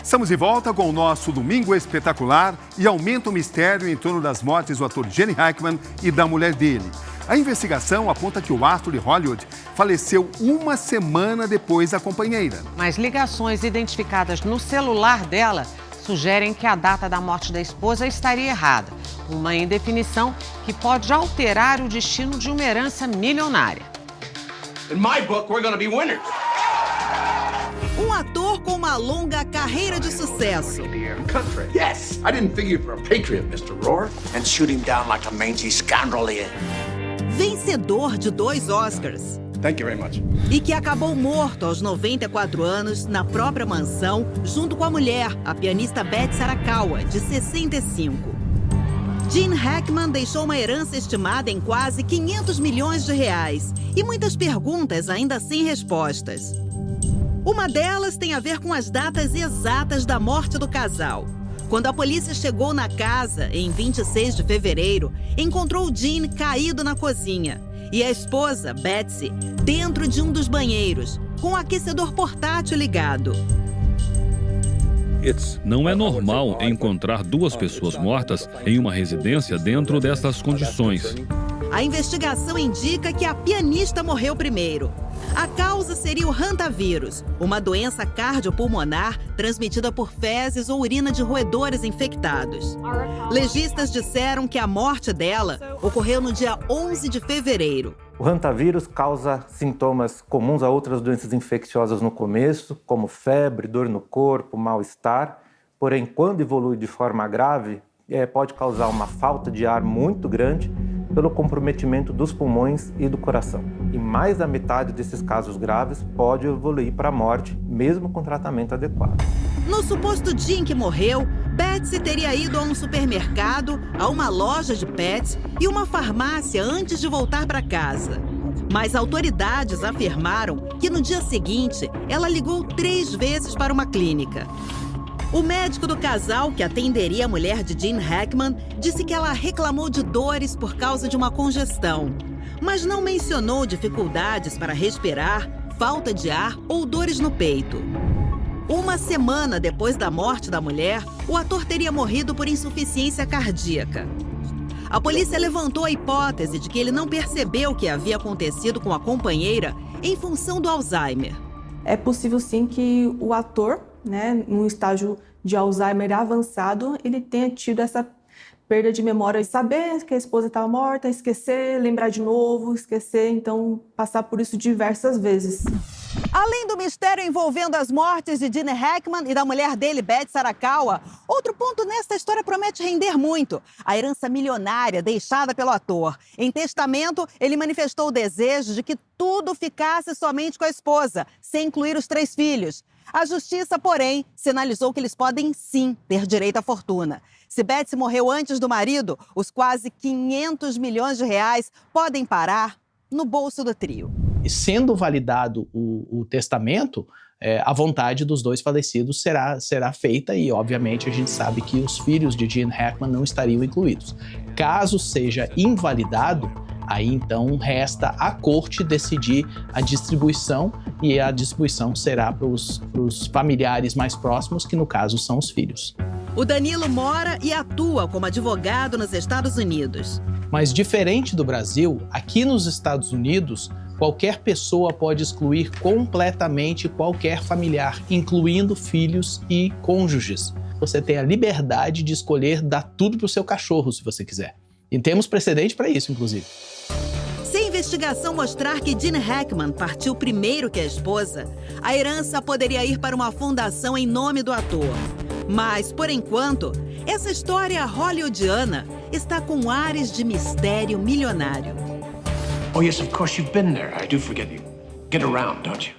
Estamos de volta com o nosso Domingo Espetacular e aumenta o mistério em torno das mortes do ator Gene Hackman e da mulher dele. A investigação aponta que o astro de Hollywood faleceu uma semana depois da companheira. Mas ligações identificadas no celular dela sugerem que a data da morte da esposa estaria errada. Uma indefinição que pode alterar o destino de uma herança milionária. In my book, we're gonna be winners. Um ator com uma longa carreira de sucesso. Yes, I didn't figure for a patriot, Mr. Rohr. And shoot him down like a mangy scoundrel he is. Vencedor de 2 Oscars. Thank you very much. E que acabou morto aos 94 anos na própria mansão, junto com a mulher, a pianista Betsy Arakawa, de 65. Gene Hackman deixou uma herança estimada em quase 500 milhões de reais e muitas perguntas ainda sem respostas. Uma delas tem a ver com as datas exatas da morte do casal. Quando a polícia chegou na casa, em 26 de fevereiro, encontrou Gene caído na cozinha e a esposa, Betsy, dentro de um dos banheiros, com o aquecedor portátil ligado. Não é normal encontrar 2 pessoas mortas em uma residência dentro dessas condições. A investigação indica que a pianista morreu primeiro. A causa seria o hantavírus, uma doença cardiopulmonar transmitida por fezes ou urina de roedores infectados. Legistas disseram que a morte dela ocorreu no dia 11 de fevereiro. O hantavírus causa sintomas comuns a outras doenças infecciosas no começo, como febre, dor no corpo, mal-estar. Porém, quando evolui de forma grave, pode causar uma falta de ar muito grande pelo comprometimento dos pulmões e do coração. E mais da metade desses casos graves pode evoluir para a morte, mesmo com tratamento adequado. No suposto Gene que morreu, Betsy teria ido a um supermercado, a uma loja de pets e uma farmácia antes de voltar para casa. Mas autoridades afirmaram que no dia seguinte, ela ligou 3 vezes para uma clínica. O médico do casal, que atenderia a mulher de Gene Hackman, disse que ela reclamou de dores por causa de uma congestão, mas não mencionou dificuldades para respirar, falta de ar ou dores no peito. Uma semana depois da morte da mulher, o ator teria morrido por insuficiência cardíaca. A polícia levantou a hipótese de que ele não percebeu o que havia acontecido com a companheira em função do Alzheimer. É possível sim que o ator, num estágio de Alzheimer avançado, ele tenha tido essa perda de memória, saber que a esposa estava morta, esquecer, lembrar de novo, esquecer, então passar por isso diversas vezes. Além do mistério envolvendo as mortes de Gene Hackman e da mulher dele, Betsy Arakawa, outro ponto nesta história promete render muito: a herança milionária deixada pelo ator. Em testamento, ele manifestou o desejo de que tudo ficasse somente com a esposa, sem incluir os 3 filhos. A justiça, porém, sinalizou que eles podem sim ter direito à fortuna. Se Betsy morreu antes do marido, os quase 500 milhões de reais podem parar no bolso do trio. E sendo validado o testamento, a vontade dos 2 falecidos será feita e, obviamente, a gente sabe que os filhos de Gene Hackman não estariam incluídos. Caso seja invalidado, aí então resta à corte decidir a distribuição e a distribuição será para os familiares mais próximos, que no caso são os filhos. O Danilo mora e atua como advogado nos Estados Unidos. Mas diferente do Brasil, aqui nos Estados Unidos, qualquer pessoa pode excluir completamente qualquer familiar, incluindo filhos e cônjuges. Você tem a liberdade de escolher dar tudo para o seu cachorro, se você quiser. E temos precedente para isso, inclusive. Se a investigação mostrar que Gene Hackman partiu primeiro que a esposa, a herança poderia ir para uma fundação em nome do ator. Mas, por enquanto, essa história hollywoodiana está com ares de mistério milionário. Oh, yes, of course, you've been there. I do forget you. Get around, don't you?